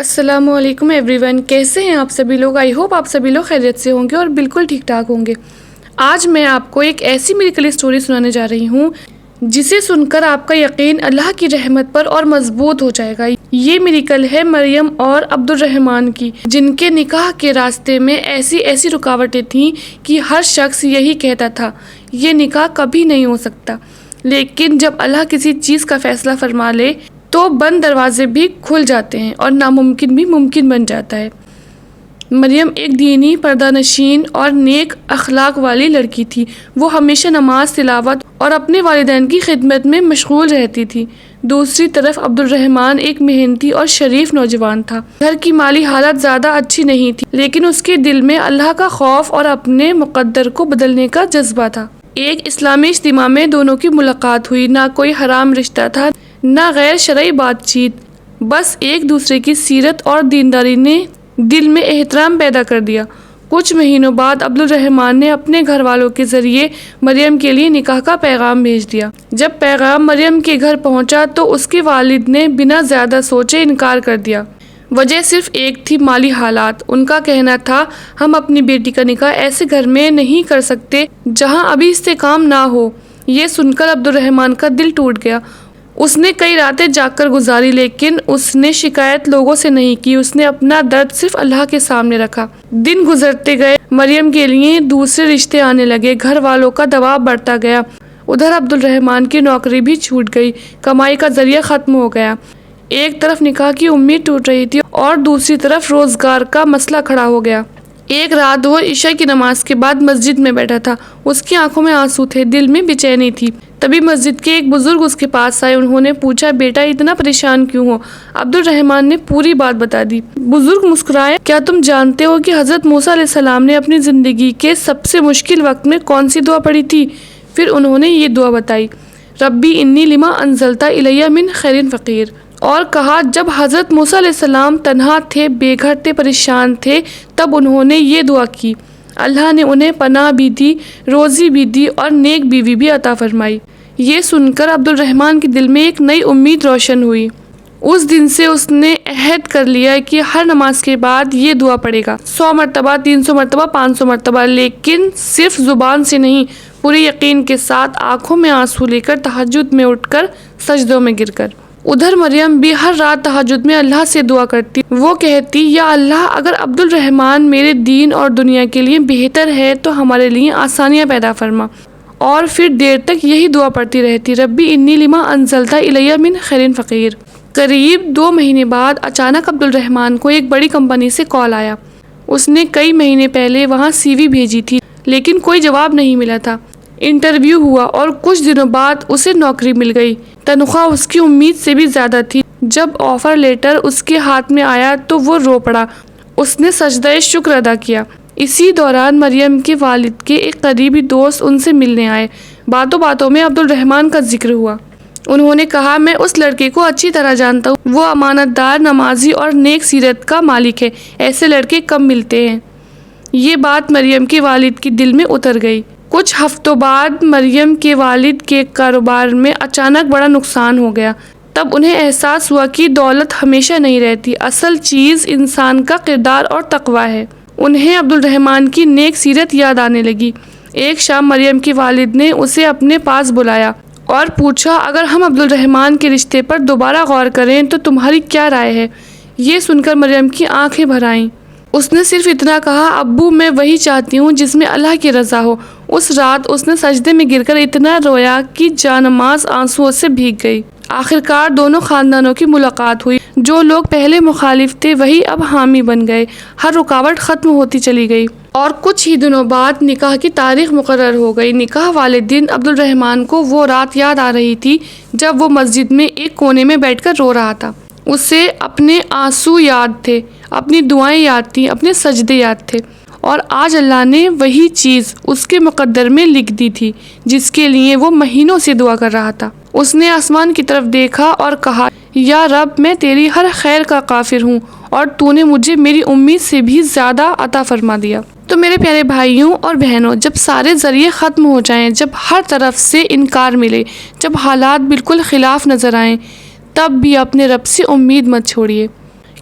السلام علیکم every one, کیسے ہیں آپ سبھی لوگ؟ آئی ہوپ آپ سبھی لوگ خیریت سے ہوں گے اور بالکل ٹھیک ٹھاک ہوں گے۔ آج میں آپ کو ایک ایسی میریکل اسٹوری سنانے جا رہی ہوں جسے سن کر آپ کا یقین اللہ کی رحمت پر اور مضبوط ہو جائے گا۔ یہ میریکل ہے مریم اور عبد الرحمن کی، جن کے نکاح کے راستے میں ایسی رکاوٹیں تھیں کہ ہر شخص یہی کہتا تھا یہ نکاح کبھی نہیں ہو سکتا، لیکن جب اللہ کسی چیز کا فیصلہ فرما لے تو بند دروازے بھی کھل جاتے ہیں اور ناممکن بھی ممکن بن جاتا ہے۔ مریم ایک دینی، پردہ نشین اور نیک اخلاق والی لڑکی تھی۔ وہ ہمیشہ نماز، تلاوت اور اپنے والدین کی خدمت میں مشغول رہتی تھی۔ دوسری طرف عبد الرحمن ایک محنتی اور شریف نوجوان تھا۔ گھر کی مالی حالت زیادہ اچھی نہیں تھی، لیکن اس کے دل میں اللہ کا خوف اور اپنے مقدر کو بدلنے کا جذبہ تھا۔ ایک اسلامی اجتماع میں دونوں کی ملاقات ہوئی۔ نہ کوئی حرام رشتہ تھا، نہ غیر شرعی بات چیت، بس ایک دوسرے کی سیرت اور دینداری نے دل میں احترام پیدا کر دیا۔ کچھ مہینوں بعد عبد الرحمن نے اپنے گھر والوں کے ذریعے مریم کے لیے نکاح کا پیغام بھیج دیا۔ جب پیغام مریم کے گھر پہنچا تو اس کے والد نے بنا زیادہ سوچے انکار کر دیا۔ وجہ صرف ایک تھی، مالی حالات۔ ان کا کہنا تھا ہم اپنی بیٹی کا نکاح ایسے گھر میں نہیں کر سکتے جہاں ابھی استحکام نہ ہو۔ یہ سن کر عبد الرحمن کا دل ٹوٹ گیا۔ اس نے کئی راتیں جاگ کر گزاری، لیکن اس نے شکایت لوگوں سے نہیں کی۔ اس نے اپنا درد صرف اللہ کے سامنے رکھا۔ دن گزرتے گئے، مریم کے لیے دوسرے رشتے آنے لگے، گھر والوں کا دباؤ بڑھتا گیا۔ ادھر عبد الرحمن کی نوکری بھی چھوٹ گئی، کمائی کا ذریعہ ختم ہو گیا۔ ایک طرف نکاح کی امید ٹوٹ رہی تھی اور دوسری طرف روزگار کا مسئلہ کھڑا ہو گیا۔ ایک رات وہ عشاء کی نماز کے بعد مسجد میں بیٹھا تھا۔ اس کی آنکھوں میں آنسو تھے، دل میں بے چینی تھی۔ تبھی مسجد کے ایک بزرگ اس کے پاس آئے۔ انہوں نے پوچھا، بیٹا اتنا پریشان کیوں ہو؟ عبد الرحمن نے پوری بات بتا دی۔ بزرگ مسکرائے، کیا تم جانتے ہو کہ حضرت موسیٰ علیہ السلام نے اپنی زندگی کے سب سے مشکل وقت میں کون سی دعا پڑھی تھی؟ پھر انہوں نے یہ دعا بتائی، ربی انی لما انزلت الی من خیر فقیر، اور کہا جب حضرت موسیٰ علیہ السلام تنہا تھے، بے گھر تھے، پریشان تھے، تب انہوں نے یہ دعا کی۔ اللہ نے انہیں پناہ بھی دی، روزی بھی دی اور نیک بیوی بھی عطا فرمائی۔ یہ سن کر عبد الرحمن کے دل میں ایک نئی امید روشن ہوئی۔ اس دن سے اس نے عہد کر لیا کہ ہر نماز کے بعد یہ دعا پڑھے گا، 100 مرتبہ، 300 مرتبہ، 500 مرتبہ، لیکن صرف زبان سے نہیں، پورے یقین کے ساتھ، آنکھوں میں آنسو لے کر، تہجد میں اٹھ کر، سجدوں میں گر کر۔ ادھر مریم بھی ہر رات تہجد میں اللہ سے دعا کرتی۔ وہ کہتی، یا اللہ، اگر عبد الرحمن میرے دین اور دنیا کے لیے بہتر ہے تو ہمارے لیے آسانیاں پیدا فرما۔ اور پھر دیر تک یہی دعا پڑھتی رہتی، ربی انی لما انزلت الی من خیر فقیر۔ قریب 2 مہینے بعد اچانک عبد الرحمن کو ایک بڑی کمپنی سے کال آیا۔ اس نے کئی مہینے پہلے وہاں سی وی بھیجی تھی، لیکن کوئی جواب نہیں ملا تھا۔ انٹرویو ہوا اور کچھ دنوں بعد اسے نوکری مل گئی۔ تنخواہ اس کی امید سے بھی زیادہ تھی۔ جب آفر لیٹر اس کے ہاتھ میں آیا تو وہ رو پڑا۔ اس نے سجدہ شکر ادا کیا۔ اسی دوران مریم کے والد کے ایک قریبی دوست ان سے ملنے آئے۔ باتوں باتوں میں عبد الرحمن کا ذکر ہوا۔ انہوں نے کہا، میں اس لڑکے کو اچھی طرح جانتا ہوں، وہ امانت دار، نمازی اور نیک سیرت کا مالک ہے، ایسے لڑکے کم ملتے ہیں۔ یہ بات مریم کے والد کے دل میں اتر گئی۔ کچھ ہفتوں بعد مریم کے والد کے کاروبار میں اچانک بڑا نقصان ہو گیا۔ تب انہیں احساس ہوا کہ دولت ہمیشہ نہیں رہتی، اصل چیز انسان کا کردار اور تقویٰ ہے۔ انہیں عبد الرحمن کی نیک سیرت یاد آنے لگی۔ ایک شام مریم کے والد نے اسے اپنے پاس بلایا اور پوچھا، اگر ہم عبد الرحمن کے رشتے پر دوبارہ غور کریں تو تمہاری کیا رائے ہے؟ یہ سن کر مریم کی آنکھیں بھر آئیں۔ اس نے صرف اتنا کہا، ابو، میں وہی چاہتی ہوں جس میں اللہ کی رضا ہو۔ اس رات اس نے سجدے میں گر کر اتنا رویا کہ جانماز آنسوؤں سے بھیگ گئی۔ آخرکار دونوں خاندانوں کی ملاقات ہوئی۔ جو لوگ پہلے مخالف تھے وہی اب حامی بن گئے۔ ہر رکاوٹ ختم ہوتی چلی گئی اور کچھ ہی دنوں بعد نکاح کی تاریخ مقرر ہو گئی۔ نکاح والے دن عبد الرحمن کو وہ رات یاد آ رہی تھی جب وہ مسجد میں ایک کونے میں بیٹھ کر رو رہا تھا۔ اسے اپنے آنسو یاد تھے، اپنی دعائیں یاد تھیں، اپنے سجدے یاد تھے، اور آج اللہ نے وہی چیز اس کے مقدر میں لکھ دی تھی جس کے لیے وہ مہینوں سے دعا کر رہا تھا۔ اس نے آسمان کی طرف دیکھا اور کہا، یا رب، میں تیری ہر خیر کا کافر ہوں اور تو نے مجھے میری امید سے بھی زیادہ عطا فرما دیا۔ تو میرے پیارے بھائیوں اور بہنوں، جب سارے ذریعے ختم ہو جائیں، جب ہر طرف سے انکار ملے، جب حالات بالکل خلاف نظر آئیں، تب بھی اپنے رب سے امید مت چھوڑیے،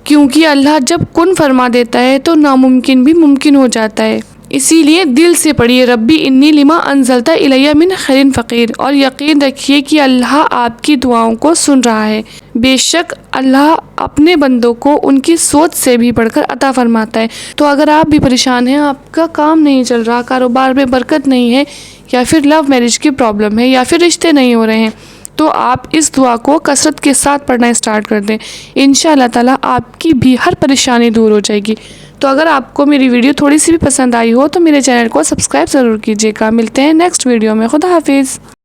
کیونکہ اللہ جب کن فرما دیتا ہے تو ناممکن بھی ممکن ہو جاتا ہے۔ اسی لیے دل سے پڑھیے ربی انی لما انزلت الی من خیر فقیر، اور یقین رکھیے کہ اللہ آپ کی دعاؤں کو سن رہا ہے۔ بے شک اللہ اپنے بندوں کو ان کی سوچ سے بھی بڑھ کر عطا فرماتا ہے۔ تو اگر آپ بھی پریشان ہیں، آپ کا کام نہیں چل رہا، کاروبار میں برکت نہیں ہے، یا پھر لو میرج کی پرابلم ہے، یا پھر رشتے نہیں ہو رہے ہیں، تو آپ اس دعا کو کثرت کے ساتھ پڑھنا اسٹارٹ کر دیں۔ انشاءاللہ تعالیٰ آپ کی بھی ہر پریشانی دور ہو جائے گی۔ تو اگر آپ کو میری ویڈیو تھوڑی سی بھی پسند آئی ہو تو میرے چینل کو سبسکرائب ضرور کیجیے گا۔ ملتے ہیں نیکسٹ ویڈیو میں۔ خدا حافظ۔